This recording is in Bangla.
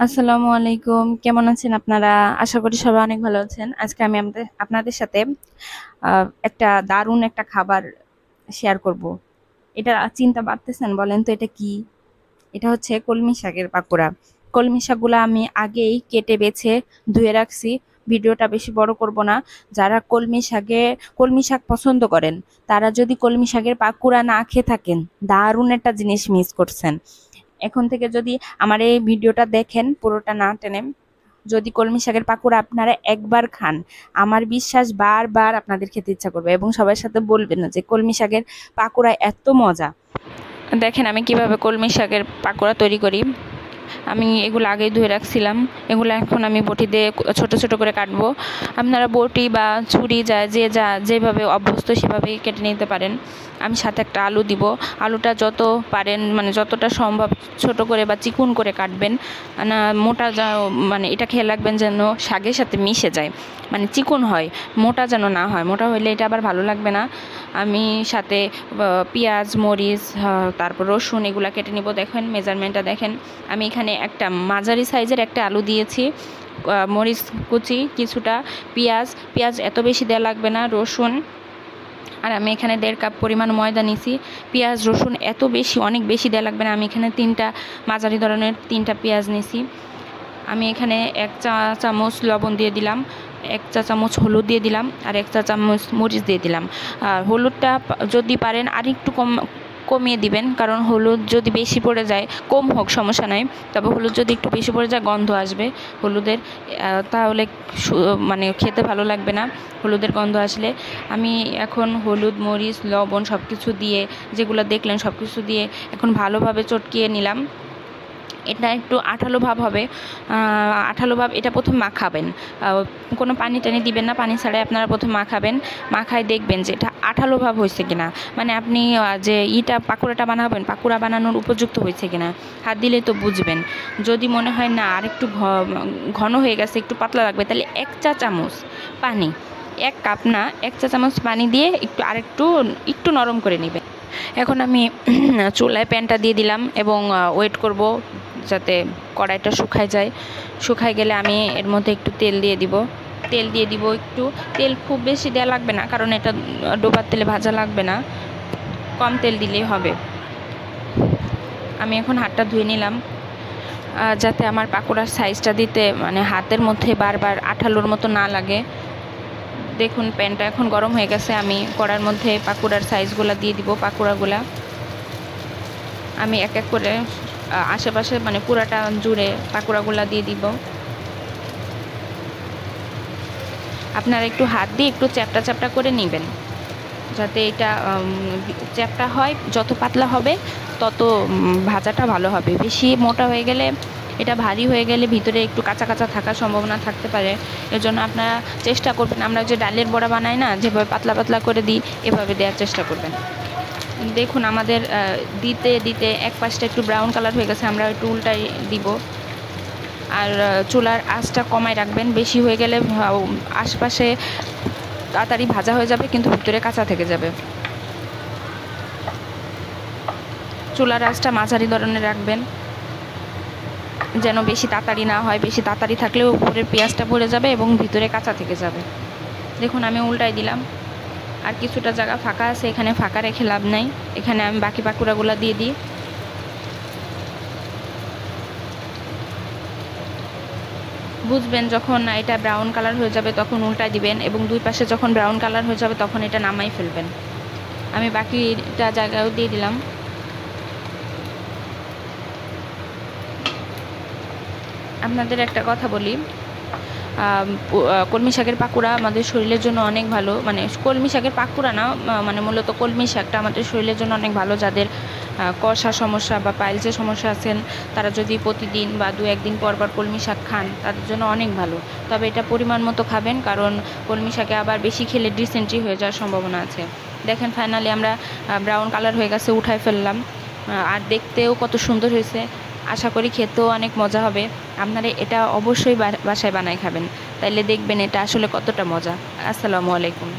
আসসালামু আলাইকুম। কেমন আছেন আপনারা? আশা করি সবাই অনেক ভালো আছেন। আজকে আমি আপনাদের সাথে একটা দারুণ একটা খাবার শেয়ার করব। এটা চিনতে পারতেছেন? বলেন তো এটা কি? এটা হচ্ছে কলমি শাকের পাকোড়া। কলমি শাকগুলা আমি আগেই কেটে বেছে ধুয়ে রাখছি। ভিডিওটা বেশি বড় করব না। যারা কলমি শাক পছন্দ করেন, তারা যদি কলমি শাকের পাকোড়া না খেয়ে থাকেন, দারুণ একটা জিনিস মিস করছেন। এখন থেকে যদি আমার এই ভিডিওটা দেখেন, পুরোটা না টেনে, যদি কলমি শাকের পাকোড়া আপনারা একবার খান, আমার বিশ্বাস বারবার আপনাদের খেতে ইচ্ছা করবে এবং সবার সাথে বলবেন না যে কলমি শাকের পাকোড়া এত মজা। দেখেন আমি কিভাবে কলমি শাকের পাকোড়া তৈরি করি। আমি এগুলো আগেই ধুয়ে রাখছিলাম। এগুলো এখন আমি বটি দিয়ে ছোট ছোট করে কাটবো। আপনারা বটি বা ছুরি যেভাবে অভ্যস্ত সেভাবেই কেটে নিতে পারেন। আমি সাথে একটা আলু দিব। আলুটা যত পারেন মানে যতটা সম্ভব ছোট করে বা চিকুন করে কাটবেন। না মোটা মানে এটা খেয়াল রাখবেন যেন শাকের সাথে মিশে যায়, মানে চিকুন হয়, মোটা যেন না হয়। মোটা হলে এটা আবার ভালো লাগবে না। আমি সাথে পেঁয়াজ, মরিচ, তারপর রসুন এগুলো কেটে নিব। দেখেন মেজারমেন্টটা দেখেন। আমি এখানে একটা মাঝারি সাইজের একটা আলু দিয়েছি, মরিচ কুচি কিছুটা, পেঁয়াজ এত বেশি দেওয়া লাগবে না, রসুন, আর আমি এখানে 1.5 কাপ পরিমাণ ময়দা নিছি। পেঁয়াজ রসুন এত বেশি অনেক বেশি দেওয়া লাগবে না। আমি এখানে মাঝারি ধরনের 3টা পেঁয়াজ নিছি। আমি এখানে 1 চা চামচ লবণ দিয়ে দিলাম, 1 চা চামচ হলুদ দিয়ে দিলাম, আর 1 চা চামচ মরিচ দিয়ে দিলাম। আর হলুদটা যদি পারেন আর একটু কমিয়ে দিবেন, কারণ হলুদ যদি বেশি পড়ে যায়, কম হোক সমস্যা নাই, তবে হলুদ যদি একটু বেশি পড়ে যায় গন্ধ আসবে হলুদের, তাহলে মানে খেতে ভালো লাগবে না হলুদের গন্ধ আসলে। আমি এখন হলুদ, মরিচ, লবণ সব কিছু দিয়ে, যেগুলো দেখলেন সব কিছু দিয়ে এখন ভালোভাবে চটকিয়ে নিলাম। এটা একটু আঠালো ভাব হবে। আঠালো ভাব এটা প্রথম মাখাবেন, কোনো পানি টানি দিবেন না, পানি ছাড়াই আপনারা প্রথম মাখাবেন। মাখায় দেখবেন যে এটা আঠালো ভাব হয়েছে কিনা, মানে আপনি যে পাকোড়াটা বানাবেন, পাকোড়া বানানোর উপযুক্ত হয়েছে কিনা হাত দিলেই তো বুঝবেন। যদি মনে হয় না আর একটু ঘন হয়ে গেছে, একটু পাতলা লাগবে, তাহলে 1 চা চামচ পানি, 1 কাপ না 1 চা চামচ পানি দিয়ে একটু নরম করে নেবেন। এখন আমি চুলায় প্যানটা দিয়ে দিলাম এবং ওয়েট করব যাতে কড়াইটা শুকায় যায়। শুকায় গেলে আমি এর মধ্যে একটু তেল দিয়ে দিব। একটু তেল খুব বেশি দেওয়া লাগবে না, কারণ এটা ডোবার তেলে ভাজা লাগবে না, কম তেল দিলেই হবে। আমি এখন হাতটা ধুয়ে নিলাম, যাতে আমার পাকোড়ার সাইজটা দিতে মানে হাতের মধ্যে বারবার আঠালোর মতো না লাগে। দেখুন প্যানটা এখন গরম হয়ে গেছে। আমি কড়ার মধ্যে পাকোড়ার সাইজগুলো দিয়ে দিব। পাকোড়াগুলা আমি এক এক করে আশেপাশে মানে পুরাটা জুড়ে পাকোড়াগুলা দিয়ে দিব। আপনারা একটু হাত দিয়ে একটু চ্যাপটা চ্যাপটা করে নেবেন, যাতে এটা চ্যাপটা হয়। যত পাতলা হবে তত ভাজাটা ভালো হবে। বেশি মোটা হয়ে গেলে, এটা ভারী হয়ে গেলে ভিতরে একটু কাঁচা কাঁচা থাকার সম্ভাবনা থাকতে পারে। এর জন্য আপনারা চেষ্টা করবেন, আমরা যে ডালের বড়া বানাই না, যেভাবে পাতলা পাতলা করে দিই, এভাবে দেওয়ার চেষ্টা করবেন। দেখুন আমাদের দিতে দিতে এক পাশটা একটু ব্রাউন কালার হয়ে গেছে, আমরা একটু উল্টাই দিব। আর চুলার আঁচটা কমায় রাখবেন, বেশি হয়ে গেলে আশপাশে তাড়াতাড়ি ভাজা হয়ে যাবে কিন্তু ভিতরে কাঁচা থেকে যাবে। চুলার আঁচটা মাঝারি ধরনের রাখবেন, যেন বেশি তাড়াতাড়ি না হয়। বেশি তাড়াতাড়ি থাকলেও উপরের পেঁয়াজটা পড়ে যাবে এবং ভিতরে কাঁচা থেকে যাবে। দেখুন আমি উল্টাই দিলাম, আর কিছুটা জায়গা ফাঁকা আছে, এখানে ফাঁকা রেখে লাভ নাই। এখানে আমি বাকি পাকুড়াগুলো দিয়ে দিই। বুঝবেন যখন এটা ব্রাউন কালার হয়ে যাবে তখন উল্টাই দিবেন, এবং দুই পাশে যখন ব্রাউন কালার হয়ে যাবে তখন এটা নামাই ফেলবেন। আমি বাকিটা জায়গাও দিয়ে দিলাম। আপনাদের একটা কথা বলি, কলমি শাকের পাকোড়া আমাদের শরীরের জন্য অনেক ভালো। মানে কলমি শাকের পাকোড়া না, মানে মূলত কলমি শাকটা আমাদের শরীরের জন্য অনেক ভালো। যাদের কষা সমস্যা বা পাইলসের সমস্যা আছেন, তারা যদি প্রতিদিন বা 2-1 দিন পর পর কলমি শাক খান, তাদের জন্য অনেক ভালো। তবে এটা পরিমাণ মতো খাবেন, কারণ কলমি শাকে আবার বেশি খেলে ডিসেন্ট্রি হয়ে যাওয়ার সম্ভাবনা আছে। দেখেন ফাইনালি আমরা ব্রাউন কালার হয়ে গেছে, উঠাই ফেললাম। আর দেখতেও কত সুন্দর হয়েছে। আশা করি খেতেও অনেক মজা হবে। আপনারা এটা অবশ্যই বাসায় বানায় খাবেন, তাইলে দেখবেন এটা আসলে কতটা মজা। আসসালামু আলাইকুম।